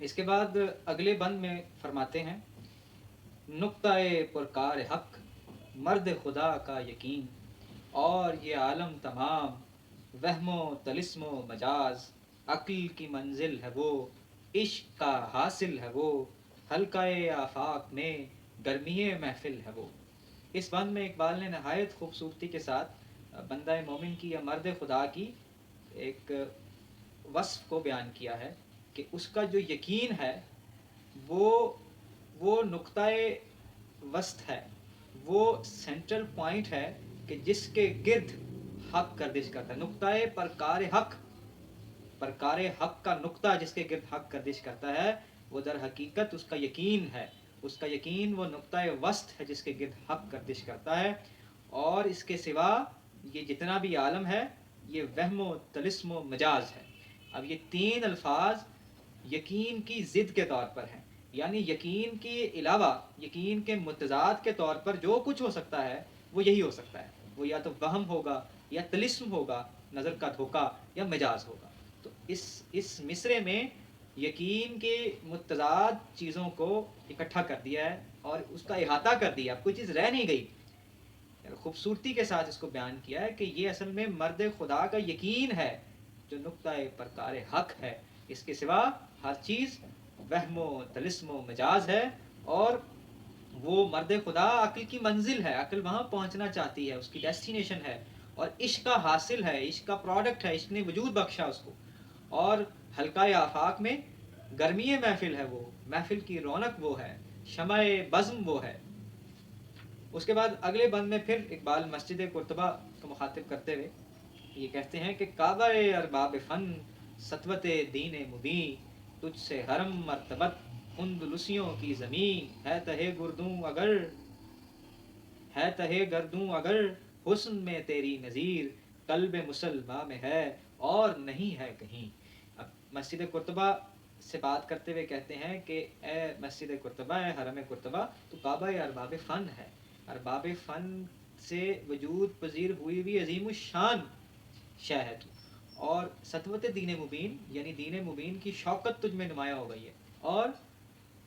اس کے بعد اگلے بند میں فرماتے ہیں، نقطۂ پرکار حق مرد خدا کا یقین، اور یہ عالم تمام وہم و طلسم و مجاز، عقل کی منزل ہے وہ، عشق کا حاصل ہے وہ، حلقہ آفاق میں گرمی محفل ہے وہ۔ اس بند میں اقبال نے نہایت خوبصورتی کے ساتھ بندہ مومن کی یا مرد خدا کی ایک وصف کو بیان کیا ہے کہ اس کا جو یقین ہے وہ نقطۂ وسط ہے، وہ سینٹرل پوائنٹ ہے کہ جس کے گرد حق گردش کرتا ہے۔ نقطۂ پرکار حق کا نقطہ جس کے گرد حق گردش کرتا ہے وہ در حقیقت اس کا یقین ہے، اس کا یقین وہ نقطۂ وسط ہے جس کے گرد حق گردش کرتا ہے، اور اس کے سوا یہ جتنا بھی عالم ہے یہ وہم و طلسم و مجاز ہے۔ اب یہ تین الفاظ یقین کی ضد کے طور پر ہیں، یعنی یقین کے علاوہ، یقین کے متضاد کے طور پر جو کچھ ہو سکتا ہے وہ یہی ہو سکتا ہے، وہ یا تو وہم ہوگا یا طلسم ہوگا، نظر کا دھوکہ، یا مجاز ہوگا۔ تو اس مصرے میں یقین کے متضاد چیزوں کو اکٹھا کر دیا ہے اور اس کا احاطہ کر دیا، اب کوئی چیز رہ نہیں گئی، خوبصورتی کے ساتھ اس کو بیان کیا ہے کہ یہ اصل میں مرد خدا کا یقین ہے جو نقطۂ پرکار حق ہے، اس کے سوا ہر چیز وہم و طلسم و مجاز ہے، اور وہ مرد خدا عقل کی منزل ہے، عقل وہاں پہنچنا چاہتی ہے، اس کی ڈیسٹینیشن ہے، اور عشق کا حاصل ہے، عشق کا پروڈکٹ ہے، عشق نے وجود بخشا اس کو، اور حلقہ آفاق میں گرمی محفل ہے وہ، محفل کی رونق وہ ہے، شمع بزم وہ ہے۔ اس کے بعد اگلے بند میں پھر اقبال مسجد قرطبہ کو مخاطب کرتے ہوئے یہ کہتے ہیں کہ کعبہ ارباب فن سطوت دین مبین، تجھ سے حرم مرتبت اندلسیوں کی زمین، ہے تہے گردوں اگر حسن میں تیری نظیر، قلب مسلمہ میں ہے اور نہیں ہے کہیں۔ اب مسجد قرطبہ سے بات کرتے ہوئے کہتے ہیں کہ اے مسجد قرطبہ، اے حرم قرطبہ، تو کعبہ ارباب فن ہے، ارباب فن سے وجود پذیر ہوئی ہوئی عظیم الشان شے ہے تو، اور سطوت دین مبین یعنی دین مبین کی شوکت تجھ میں نمایاں ہو گئی ہے، اور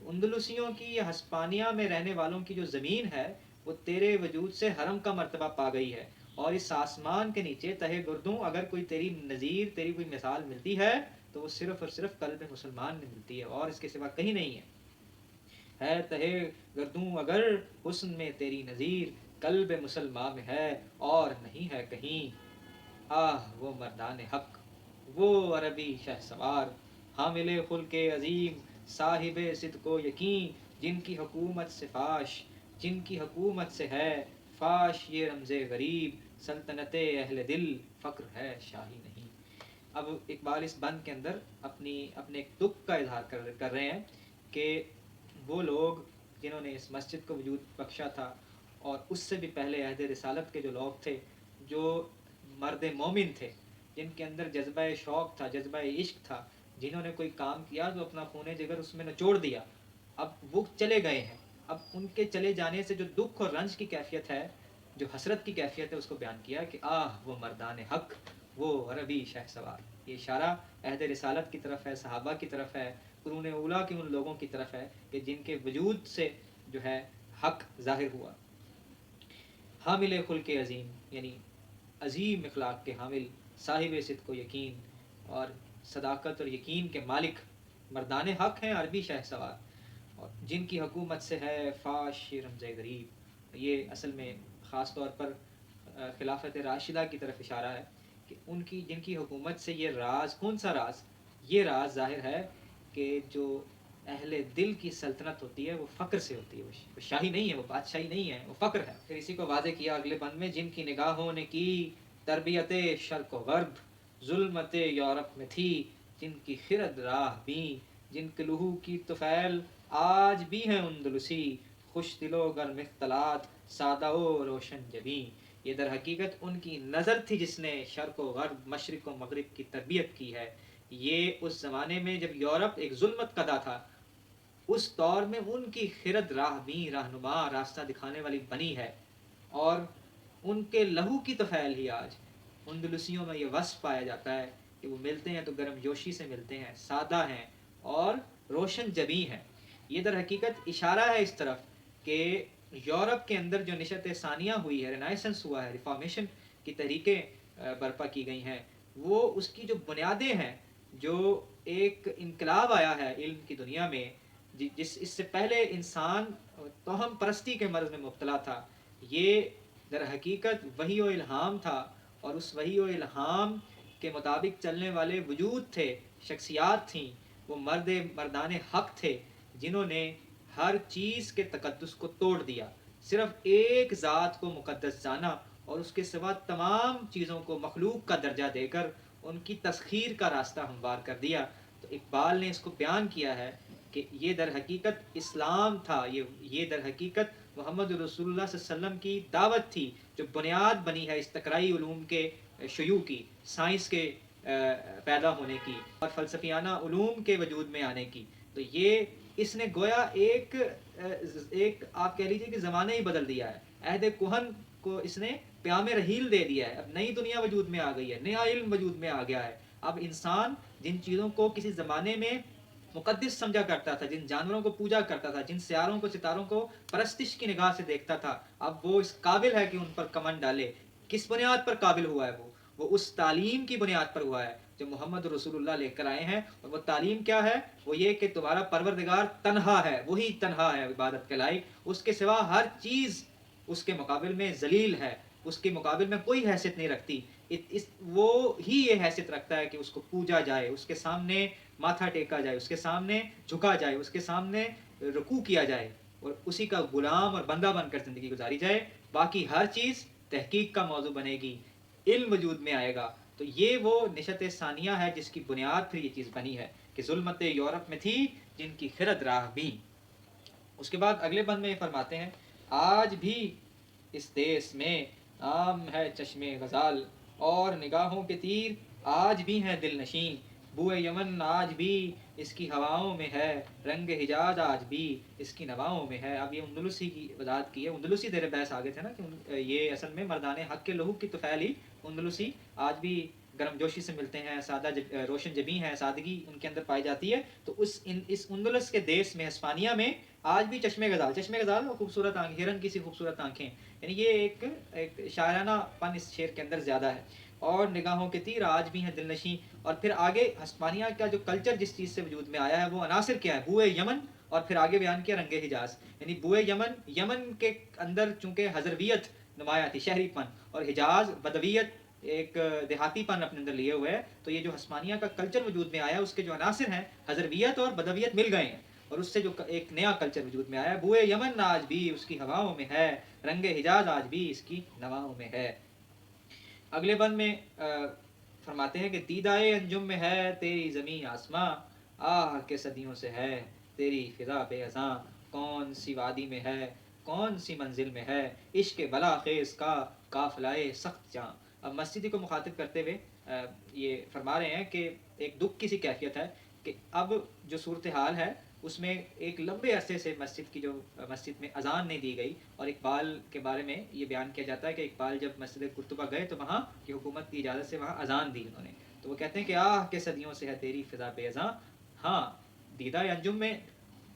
اندلسیوں کی یا ہسپانیہ میں رہنے والوں کی جو زمین ہے وہ تیرے وجود سے حرم کا مرتبہ پا گئی ہے، اور اس آسمان کے نیچے تہے گردوں اگر کوئی تیری نظیر، تیری کوئی مثال ملتی ہے تو وہ صرف اور صرف قلب مسلمان میں ملتی ہے، اور اس کے سوا کہیں نہیں ہے تہے گردوں اگر حسن میں تیری نظیر، قلب مسلمان میں ہے اور نہیں ہے کہیں۔ آہ وہ مردان حق، وہ عربی شہ سوار، حامل خلق عظیم، صاحب صدق و یقین، جن کی حکومت سے ہے فاش یہ رمز غریب، سلطنت اہل دل فقر ہے شاہی نہیں۔ اب اقبال اس بند کے اندر اپنے ایک دکھ کا اظہار کر رہے ہیں کہ وہ لوگ جنہوں نے اس مسجد کو وجود بخشا تھا، اور اس سے بھی پہلے عہد رسالت کے جو لوگ تھے، جو مرد مومن تھے، جن کے اندر جذبہ شوق تھا، جذبہ عشق تھا، جنہوں نے کوئی کام کیا تو اپنا خون جگر اس میں نچوڑ دیا، اب وہ چلے گئے ہیں، اب ان کے چلے جانے سے جو دکھ اور رنج کی کیفیت ہے، جو حسرت کی کیفیت ہے، اس کو بیان کیا کہ آہ وہ مردان حق، وہ عربی شہ سوار۔ یہ اشارہ عہد رسالت کی طرف ہے، صحابہ کی طرف ہے، قرون اولیٰ کے ان لوگوں کی طرف ہے کہ جن کے وجود سے جو ہے حق ظاہر ہوا۔ حامل خلق عظیم یعنی عظیم اخلاق کے حامل، صاحب صدق و یقین اور صداقت اور یقین کے مالک، مردان حق ہیں، عربی شہ سوار، اور جن کی حکومت سے ہے فاش رمز غریب۔ یہ اصل میں خاص طور پر خلافت راشدہ کی طرف اشارہ ہے کہ ان کی جن کی حکومت سے یہ راز، کون سا راز؟ یہ راز ظاہر ہے کہ جو اہل دل کی سلطنت ہوتی ہے وہ فقر سے ہوتی ہے، وہ شاہی نہیں ہے، وہ بادشاہی نہیں ہے، وہ فقر ہے۔ پھر اسی کو واضح کیا اگلے بند میں، جن کی نگاہوں نے کی تربیت شرق و غرب، ظلمت یورپ میں تھی جن کی خرد راہ بیں، جن کے لہو کی طفیل آج بھی ہیں اندلسی، خوش دل و گرم اختلاط سادہ و روشن جبیں۔ یہ در حقیقت ان کی نظر تھی جس نے شرق و غرب، مشرق و مغرب کی تربیت کی ہے۔ یہ اس زمانے میں جب یورپ ایک ظلمت قدا تھا، اس دور میں ان کی خرد راہ بیں، رہنما، راستہ دکھانے والی بنی ہے، اور ان کے لہو کی طفیل ہی آج اندلسیوں میں یہ وصف پایا جاتا ہے کہ وہ ملتے ہیں تو گرم جوشی سے ملتے ہیں، سادہ ہیں، اور روشن جبیں ہیں۔ یہ در حقیقت اشارہ ہے اس طرف کہ یورپ کے اندر جو نشت ثانیہ ہوئی ہے، رینائسنس ہوا ہے، ریفارمیشن کی تحریکیں برپا کی گئی ہیں، وہ اس کی جو بنیادیں ہیں، جو ایک انقلاب آیا ہے علم کی دنیا میں، جس اس سے پہلے انسان توہم پرستی کے مرض میں مبتلا تھا، یہ در حقیقت وحی و الہام تھا، اور اس وحی و الہام کے مطابق چلنے والے وجود تھے، شخصیات تھیں، وہ مردان حق تھے، جنہوں نے ہر چیز کے تقدس کو توڑ دیا، صرف ایک ذات کو مقدس جانا، اور اس کے سوا تمام چیزوں کو مخلوق کا درجہ دے کر ان کی تسخیر کا راستہ ہموار کر دیا۔ تو اقبال نے اس کو بیان کیا ہے کہ یہ در حقیقت اسلام تھا، یہ در حقیقت محمد رسول اللہ صلی اللہ علیہ وسلم کی دعوت تھی، جو بنیاد بنی ہے استقرائی علوم کے شیوع کی، سائنس کے پیدا ہونے کی، اور فلسفیانہ علوم کے وجود میں آنے کی۔ تو یہ اس نے گویا ایک آپ کہہ لیجیے کہ زمانہ ہی بدل دیا ہے، عہد کہن کو اس نے پیام رحیل دے دیا ہے، اب نئی دنیا وجود میں آ گئی ہے، نیا علم وجود میں آ گیا ہے۔ اب انسان جن چیزوں کو کسی زمانے میں مقدس سمجھا کرتا تھا، جن جانوروں کو پوجا کرتا تھا، جن سیاروں کو ستاروں کو پرستش کی نگاہ سے دیکھتا تھا، اب وہ اس قابل ہے کہ ان پر کمن ڈالے۔ کس بنیاد پر قابل ہوا ہے وہ اس تعلیم کی بنیاد پر ہوا ہے جو محمد رسول اللہ لے کر آئے ہیں، اور وہ تعلیم کیا ہے؟ وہ یہ کہ تمہارا پروردگار تنہا ہے، وہی تنہا ہے عبادت کے لائق، اس کے سوا ہر چیز اس کے مقابل میں ذلیل ہے، اس کے مقابل میں کوئی حیثیت نہیں رکھتی، وہ ہی یہ حیثیت رکھتا ہے کہ اس کو پوجا جائے، اس کے سامنے ماتھا ٹیکا جائے، اس کے سامنے جھکا جائے، اس کے سامنے رکوع کیا جائے، اور اسی کا غلام اور بندہ بن کر زندگی گزاری جائے۔ باقی ہر چیز تحقیق کا موضوع بنے گی، علم وجود میں آئے گا۔ تو یہ وہ نشت ثانیہ ہے جس کی بنیاد پھر یہ چیز بنی ہے کہ ظلمت یورپ میں تھی جن کی خرد راہ بھی۔ اس کے بعد اگلے بند میں یہ فرماتے ہیں، آج بھی اس دیس میں عام ہے چشم غزال، اور نگاہوں کے تیر آج بھی ہیں دل نشین، بوئے یمن آج بھی اس کی ہواؤں میں ہے، رنگ حجاز آج بھی اس کی نواؤں میں ہے۔ اب یہ اندلسی کی وضاحت کی ہے، اندلسی زیر بحث آگے تھے نا کہ یہ اصل میں مردان حق کے لہو کی طفیل ہی اندلسی آج بھی گرم جوشی سے ملتے ہیں، سادہ روشن جبیں ہیں، سادگی ان کے اندر پائی جاتی ہے۔ تو اس اندلس کے دیس میں، ہسپانیہ میں، آج بھی چشم غزال اور خوبصورت آنکھ، ہرن کی سی خوبصورت آنکھیں، یعنی یہ ایک شاعرانہ پن اس شعر کے اندر زیادہ ہے۔ اور نگاہوں کے تیر آج بھی ہیں دل نشیں، اور پھر آگے ہسپانیہ کا جو کلچر جس چیز سے وجود میں آیا ہے وہ عناصر کیا ہے؟ بوئے یمن، اور پھر آگے بیان کیا رنگ حجاز، یعنی بوئے یمن کے اندر چونکہ حضرویت نمایاں تھی، شہری پن، اور حجاز بدویت، ایک دیہاتی پن اپنے اندر لیے ہوئے ہے۔ تو یہ جو ہسپانیہ کا کلچر وجود میں آیا ہے اس کے جو عناصر ہیں، حضرویت اور بدویت مل گئے ہیں، اور اس سے جو ایک نیا کلچر وجود میں آیا ہے، بوئے یمن آج بھی اس کی ہواؤں میں ہے، رنگ حجاز آج بھی اس کی نواؤں میں ہے۔ اگلے بند میں فرماتے ہیں کہ دیدائے انجم میں ہے تیری زمین آسماں، آہ کے صدیوں سے ہے تیری فضا بے ازاں، کون سی وادی میں ہے کون سی منزل میں ہے عشق بلا خیز کا قافلہ سخت جاں۔ اب مسجدی کو مخاطب کرتے ہوئے یہ فرما رہے ہیں کہ ایک دکھ کی سی کیفیت ہے کہ اب جو صورتحال ہے اس میں ایک لمبے عرصے سے مسجد میں اذان نہیں دی گئی، اور اقبال کے بارے میں یہ بیان کیا جاتا ہے کہ اقبال جب مسجد قرطبہ گئے تو وہاں کی حکومت کی اجازت سے وہاں اذان دی انہوں نے، تو وہ کہتے ہیں کہ آہ کے صدیوں سے ہے تیری فضا بے ازاں، ہاں دیدہ انجم میں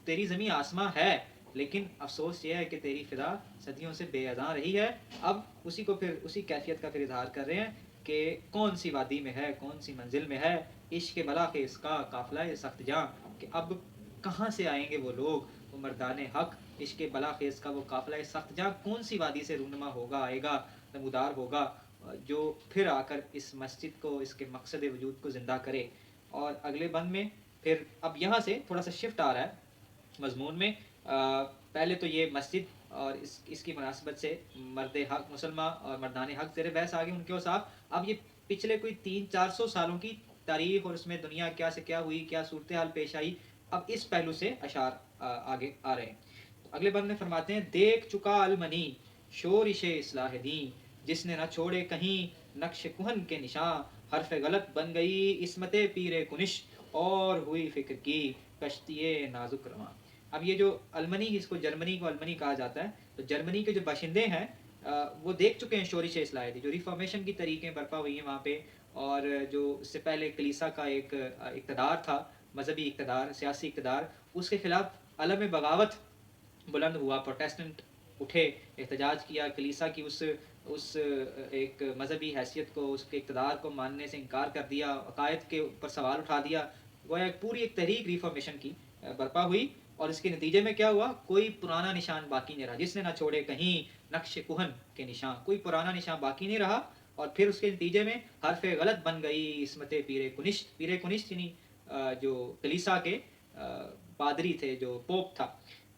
تیری زمین آسماں ہے، لیکن افسوس یہ ہے کہ تیری فضا صدیوں سے بے ازاں رہی ہے۔ اب اسی کیفیت کا پھر اظہار کر رہے ہیں کہ کون سی وادی میں ہے کون سی منزل میں ہے عشق بلا خیز کا قافلہ سخت جاں، کہ اب کہاں سے آئیں گے وہ لوگ، وہ مردان حق، عشق بلا خیز کا وہ قافلہ سخت جاں کون سی وادی سے رونما ہوگا، آئے گا، نمودار ہوگا، جو پھر آ کر اس مسجد کو، اس کے مقصد وجود کو زندہ کرے۔ اور اگلے بند میں پھر اب یہاں سے تھوڑا سا شفٹ آ رہا ہے مضمون میں، پہلے تو یہ مسجد اور اس کی مناسبت سے مرد حق مسلمہ اور مردان حق زیر بحث آگے ان کے اوصاف، اب یہ پچھلے کوئی 300-400 سالوں کی تاریخ اور اس میں دنیا کیا سے کیا ہوئی، کیا صورتحال پیش آئی، اب اس پہلو سے اشعار آگے آ رہے ہیں۔ اگلے بند میں فرماتے ہیں، دیکھ چکا المنی شورش اصلاح دین، جس نے نہ چھوڑے کہیں نقش کہن کے نشاں، حرف غلط بن گئی عصمت پیر کنش، اور ہوئی فکر کی کشتی نازک رواں۔ اب یہ جو المنی، اس کو جرمنی کو المنی کہا جاتا ہے، تو جرمنی کے جو باشندے ہیں وہ دیکھ چکے ہیں شورش اصلاح دین، جو ریفارمیشن کی طریقیں برپا ہوئی ہیں وہاں پہ، اور جو اس سے پہلے کلیسا کا ایک اقتدار تھا مذہبی اقتدار، سیاسی اقتدار، اس کے خلاف علم بغاوت بلند ہوا، پروٹیسٹنٹ اٹھے، احتجاج کیا، کلیسا کی اس ایک مذہبی حیثیت کو، اس کے اقتدار کو ماننے سے انکار کر دیا، عقائد کے اوپر سوال اٹھا دیا، گویا ایک پوری ایک تحریک ریفارمیشن کی برپا ہوئی. اور اس کے نتیجے میں کیا ہوا؟ کوئی پرانا نشان باقی نہیں رہا، جس نے نہ چھوڑے کہیں نقش کہن کے نشان، کوئی پرانا نشان باقی نہیں رہا. اور پھر اس کے نتیجے میں حرف غلط بن گئی عصمت پیر کنشت. پیر کنشت یعنی جو کلیسا کے پادری تھے، جو پوپ تھا،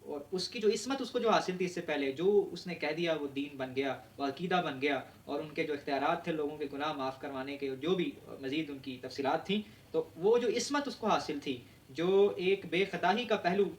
اور اس کی جو عصمت اس کو جو حاصل تھی اس سے پہلے، جو اس نے کہہ دیا وہ دین بن گیا، وہ عقیدہ بن گیا، اور ان کے جو اختیارات تھے لوگوں کے گناہ معاف کروانے کے، جو بھی مزید ان کی تفصیلات تھیں، تو وہ جو عصمت اس کو حاصل تھی، جو ایک بے خطائی کا پہلو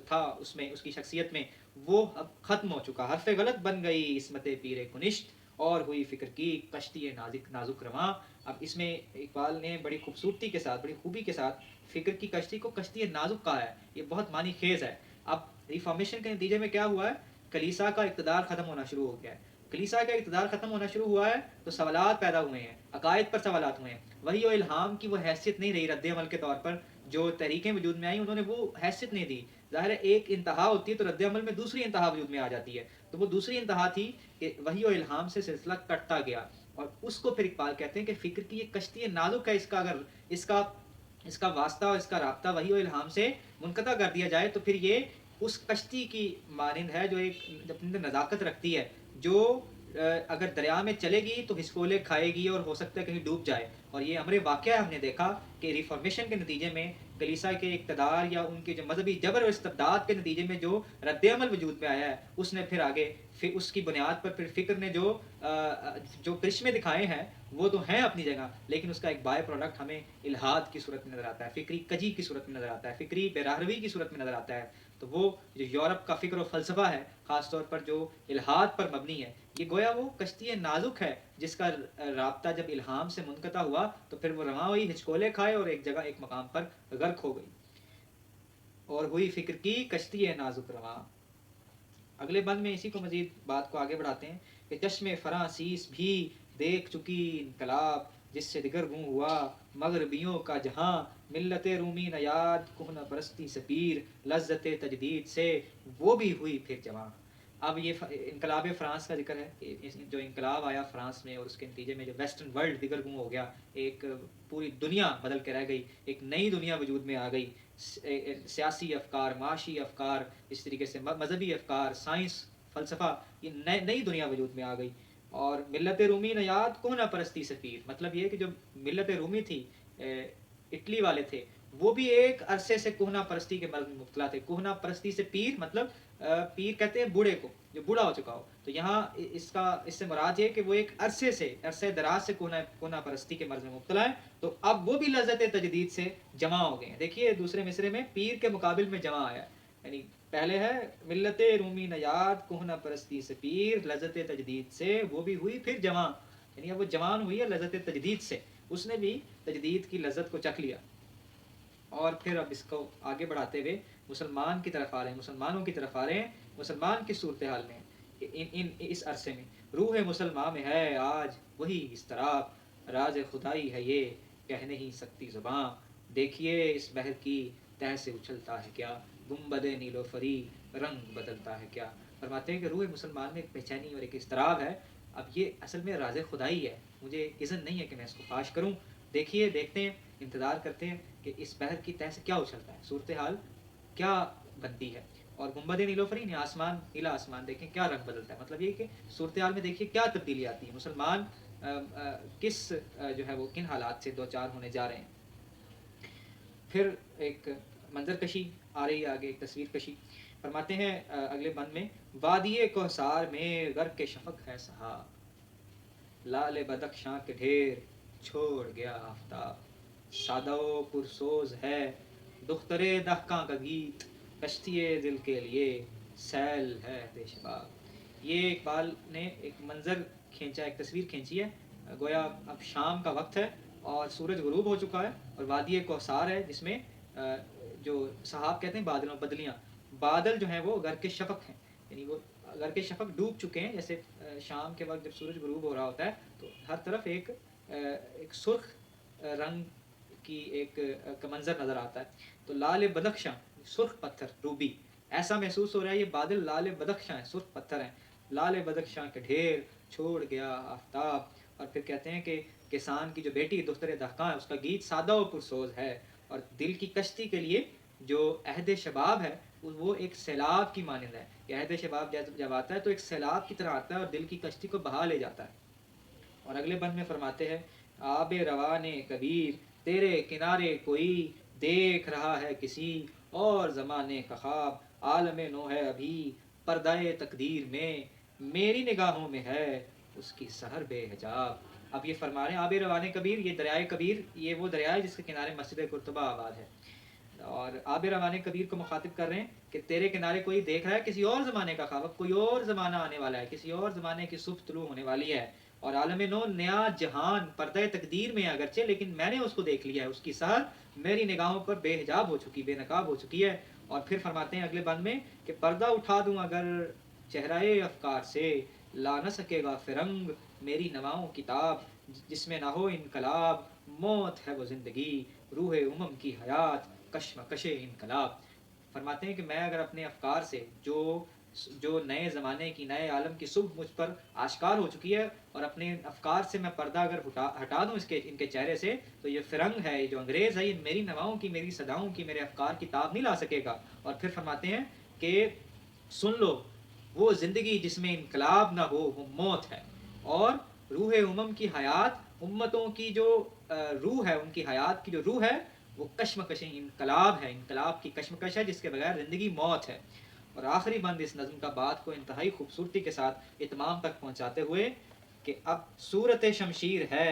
تھا اس میں، اس کی شخصیت میں، وہ اب ختم ہو چکا. حرف غلط بن گئی عصمت پیر کنشت، اور ہوئی فکر کی کشتی نازک رواں. اب اس میں اقبال نے بڑی خوبصورتی کے ساتھ، بڑی خوبی کے ساتھ فکر کی کشتی کو کشتی نازک کہا ہے. یہ بہت معنی خیز ہے. اب ریفارمیشن کے نتیجے میں کیا ہوا ہے؟ کلیسا کا اقتدار ختم ہونا شروع ہو گیا ہے. کلیسا کا اقتدار ختم ہونا شروع ہوا ہے تو سوالات پیدا ہوئے ہیں، عقائد پر سوالات ہوئے ہیں. وہی و الہام کی وہ حیثیت نہیں رہی رد عمل کے طور پر. جو تحریکیں وجود میں آئیں انہوں نے وہ حیثیت نہیں دی. ظاہر ہے ایک انتہا ہوتی ہے تو رد عمل میں دوسری انتہا وجود میں آ جاتی ہے. تو وہ دوسری انتہا تھی کہ وحی و الہام سے سلسلہ کٹتا گیا. اور اس کو پھر اقبال کہتے ہیں کہ فکر کی یہ کشتی نازک ہے، اس کا اگر اس کا واسطہ اور اس کا رابطہ وحی و الہام سے منقطع کر دیا جائے تو پھر یہ اس کشتی کی مانند ہے جو ایک اپنے اندر نزاکت رکھتی ہے، جو اگر دریا میں چلے گی تو ہسکولے کھائے گی اور ہو سکتا ہے کہیں ڈوب جائے. اور یہ امر واقعہ ہم نے دیکھا کہ ریفارمیشن کے نتیجے میں کلیسا کے اقتدار یا ان کے جو مذہبی جبر و استبداد کے نتیجے میں جو رد عمل وجود میں آیا ہے، اس نے پھر آگے اس کی بنیاد پر پھر فکر نے جو کرشمے دکھائے ہیں وہ تو ہیں اپنی جگہ، لیکن اس کا ایک بائی پروڈکٹ ہمیں الہاد کی صورت میں نظر آتا ہے، فکری کجی کی صورت میں نظر آتا ہے، فکری بےراہروی کی صورت میں نظر آتا ہے. تو وہ جو یورپ کا فکر و فلسفہ ہے، خاص طور پر جو الہاد پر مبنی ہے، یہ گویا وہ کشتی نازک ہے جس کا رابطہ جب الہام سے منقطع ہوا تو پھر وہ رواں ہوئی، ہچکولے کھائے اور ایک جگہ ایک مقام پر غرق ہو گئی. اور ہوئی فکر کی کشتی نازک رواں. اگلے بند میں اسی کو مزید بات کو آگے بڑھاتے ہیں کہ چشم فرانسیس بھی دیکھ چکی انقلاب، جس سے دیگر گوں ہوا مغربیوں کا جہاں، ملت رومی نیاد کہنہ پرستی سے پیر، لذت تجدید سے وہ بھی ہوئی پھر جوان. اب یہ انقلاب فرانس کا ذکر ہے، جو انقلاب آیا فرانس میں اور اس کے نتیجے میں جو ویسٹرن ورلڈ دیگر گوں ہو گیا، ایک پوری دنیا بدل کے رہ گئی، ایک نئی دنیا وجود میں آ گئی. سیاسی افکار، معاشی افکار، اس طریقے سے مذہبی افکار، سائنس، فلسفہ، یہ نئی دنیا وجود میں آ گئی. اور ملت رومی نیاد کہنہ پرستی سے پیر، مطلب یہ کہ جو ملت رومی تھی، اٹلی والے تھے، وہ بھی ایک عرصے سے کہنہ پرستی کے مرض میں مبتلا تھے. کہنہ پرستی سے پیر مطلب پیر کہتے ہیں بوڑھے کو، جو بوڑھا ہو چکا ہو. تو یہاں اس سے مراد یہ کہ وہ ایک عرصے دراز سے کہنہ پرستی کے مرض میں مبتلا ہے. تو اب وہ بھی لذت تجدید سے جمع ہو گئے ہیں. دیکھیے دوسرے مصرے میں پیر کے مقابل میں جمع آیا، یعنی پہلے ہے ملت رومی نیاد کہنہ پرستی سے پیر، لذت تجدید سے وہ بھی ہوئی پھر جوان. یعنی اب وہ جوان ہوئی ہے لذت تجدید سے، اس نے بھی تجدید کی لذت کو چکھ لیا. اور پھر اب اس کو آگے بڑھاتے ہوئے مسلمان کی طرف آ رہے ہیں، مسلمانوں کی طرف آ رہے ہیں. مسلمان کی صورتحال میں اس عرصے میں روح مسلمان میں ہے آج وہی اضطراب، راز خدائی ہے یہ کہہ نہیں سکتی زباں، دیکھیے اس بحر کی تہ سے اچھلتا ہے کیا، گنبد نیلوفری رنگ بدلتا ہے کیا. فرماتے ہیں کہ روح مسلمان میں ایک بے چینی اور ایک اضطراب ہے. اب یہ اصل میں راز خدائی ہے، مجھے اذن نہیں ہے کہ میں اس کو فاش کروں. دیکھتے ہیں، انتظار کرتے ہیں کہ اس بحر کی تہ سے کیا اچھلتا ہے، صورتحال کیا بنتی ہے. اور گنبد نیلوفری نے آسمان، نیلا آسمان دیکھیں کیا رنگ بدلتا ہے. مطلب یہ کہ صورتحال میں دیکھیے کیا تبدیلی آتی ہے، مسلمان کس جو ہے وہ کن حالات سے دو چار ہونے جا رہے ہیں. پھر ایک منظر کشی آ رہی ہے آگے، ایک تصویر کشی. فرماتے ہیں اگلے بند میں، وادی کوثر میں غرق کے شفق ہے صحاب، لال بدخشاں کے ڈھیر چھوڑ گیا آفتاب، سادہ و پرسوز ہے دختر دہقاں کا گیت، کشتی دل کے لیے سیل ہے بے شباب. یہ اقبال نے ایک منظر کھینچا، ایک تصویر کھینچی ہے. گویا اب شام کا وقت ہے اور سورج غروب ہو چکا ہے، اور وادی کوثر ہے جس میں جو صحاب کہتے ہیں بادلوں، بدلیاں، بادل جو ہیں وہ غرق شفق ہیں، یعنی وہ غرق شفق ڈوب چکے ہیں. جیسے شام کے وقت جب سورج غروب ہو رہا ہوتا ہے تو ہر طرف ایک سرخ رنگ کی ایک منظر نظر آتا ہے. تو لال بدخشاں سرخ پتھر روبی، ایسا محسوس ہو رہا ہے یہ بادل لال بدخشاں ہیں، سرخ پتھر ہیں. لال بدخشاں کے ڈھیر چھوڑ گیا آفتاب. اور پھر کہتے ہیں کہ کسان کی جو بیٹی دختر دہقاں ہے اس کا گیت سادہ و پرسوز ہے. اور دل کی کشتی کے لیے جو عہد شباب ہے وہ ایک سیلاب کی مانند ہے. کہ عہد شباب جب آتا ہے تو ایک سیلاب کی طرح آتا ہے اور دل کی کشتی کو بہا لے جاتا ہے. اور اگلے بند میں فرماتے ہیں آب روان کبیر تیرے کنارے کوئی دیکھ رہا ہے کسی اور زمانے کا خواب. عالم نو ہے ابھی پردہ تقدیر میں میری نگاہوں میں ہے اس کی سحر بے حجاب. اب یہ فرما رہے ہیں آب روان کبیر، یہ دریائے کبیر یہ وہ دریا ہے جس کے کنارے مسجد قرطبہ آباد ہے. اور آب روان کبیر کو مخاطب کر رہے ہیں کہ تیرے کنارے کوئی دیکھ رہا ہے کسی اور زمانے کا خواب. کوئی اور زمانہ آنے والا ہے، کسی اور زمانے کی صبح طلوع ہونے والی ہے. اور عالم نو نیا جہان پردہ تقدیر میں اگرچہ، لیکن میں نے اس کو دیکھ لیا ہے، اس کی سحر میری نگاہوں پر بے حجاب ہو چکی، بے نقاب ہو چکی ہے. اور پھر فرماتے ہیں اگلے بند میں کہ پردہ اٹھا دوں اگر چہرۂ افکار سے لا نہ سکے گا فرنگ میری نواؤں کتاب. جس میں نہ ہو انقلاب موت ہے وہ زندگی روح کی حیات کشمکش انقلاب. فرماتے ہیں کہ میں اگر اپنے افکار سے جو نئے زمانے کی نئے عالم کی صبح مجھ پر آشکار ہو چکی ہے اور اپنے افکار سے میں پردہ اگر ہٹا دوں ان کے چہرے سے تو یہ فرنگ ہے، یہ جو انگریز ہے، یہ میری نواؤں کی میری صداؤں کی میرے افکار کی تاب نہیں لا سکے گا. اور پھر فرماتے ہیں کہ سن لو وہ زندگی جس میں انقلاب نہ ہو وہ موت ہے، اور روح کی حیات امتوں کی جو روح ہے، ان کی حیات کی جو روح ہے وہ کشمکش انقلاب ہے، انقلاب کی کشمکش ہے جس کے بغیر زندگی موت ہے. اور آخری بند اس نظم کا بات کو انتہائی خوبصورتی کے ساتھ اتمام تک پہنچاتے ہوئے کہ اب صورت شمشیر ہے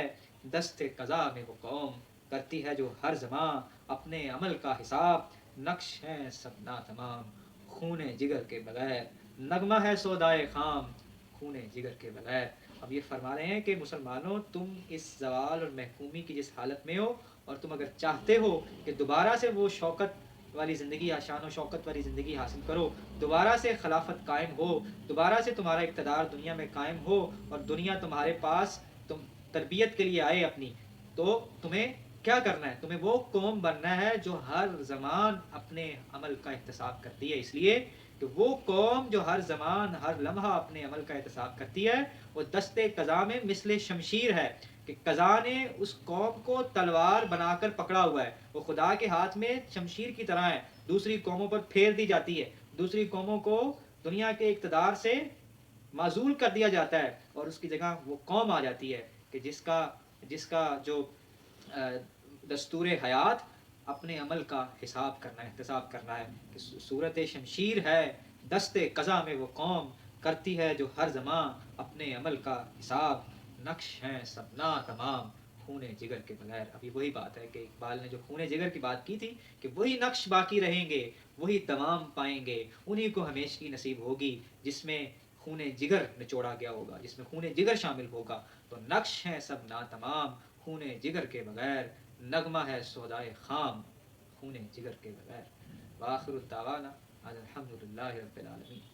دست قضا میں وہ قوم کرتی ہے جو ہر زمان اپنے عمل کا حساب. نقش ہیں سب ناتمام خون جگر کے بغیر نغمہ ہے سودائے خام خون جگر کے بغیر. اب یہ فرما رہے ہیں کہ مسلمانوں تم اس زوال اور محکومی کی جس حالت میں ہو اور تم اگر چاہتے ہو کہ دوبارہ سے وہ شوکت والی زندگی، شان و شوکت والی زندگی حاصل کرو، دوبارہ سے خلافت قائم ہو، دوبارہ سے تمہارا اقتدار دنیا میں قائم ہو اور دنیا تمہارے پاس تم تربیت کے لیے آئے اپنی، تو تمہیں کیا کرنا ہے؟ تمہیں وہ قوم بننا ہے جو ہر زمان اپنے عمل کا احتساب کرتی ہے. اس لیے کہ وہ قوم جو ہر زمان ہر لمحہ اپنے عمل کا احتساب کرتی ہے وہ دست قضا میں مثل شمشیر ہے کہ قضا نے اس قوم کو تلوار بنا کر پکڑا ہوا ہے. وہ خدا کے ہاتھ میں شمشیر کی طرح ہے، دوسری قوموں پر پھیر دی جاتی ہے، دوسری قوموں کو دنیا کے اقتدار سے معزول کر دیا جاتا ہے اور اس کی جگہ وہ قوم آ جاتی ہے کہ جس کا جو دستور حیات اپنے عمل کا حساب کرنا ہے، احتساب کرنا ہے. کہ صورت شمشیر ہے دست قضا میں وہ قوم کرتی ہے جو ہر زمان اپنے عمل کا حساب. نقش ہیں سبنا تمام خون جگر کے بغیر. ابھی وہی بات ہے کہ اقبال نے جو خون جگر کی بات کی تھی کہ وہی نقش باقی رہیں گے، وہی تمام پائیں گے، انہی کو ہمیشگی نصیب ہوگی جس میں خون جگر نچوڑا گیا ہوگا، جس میں خون جگر شامل ہوگا. تو نقش ہیں سب ناتمام خون جگر کے بغیر نغمہ ہے سودائے خام خون جگر کے بغیر. وآخر الدعوانا الحمدللہ رب العالمین.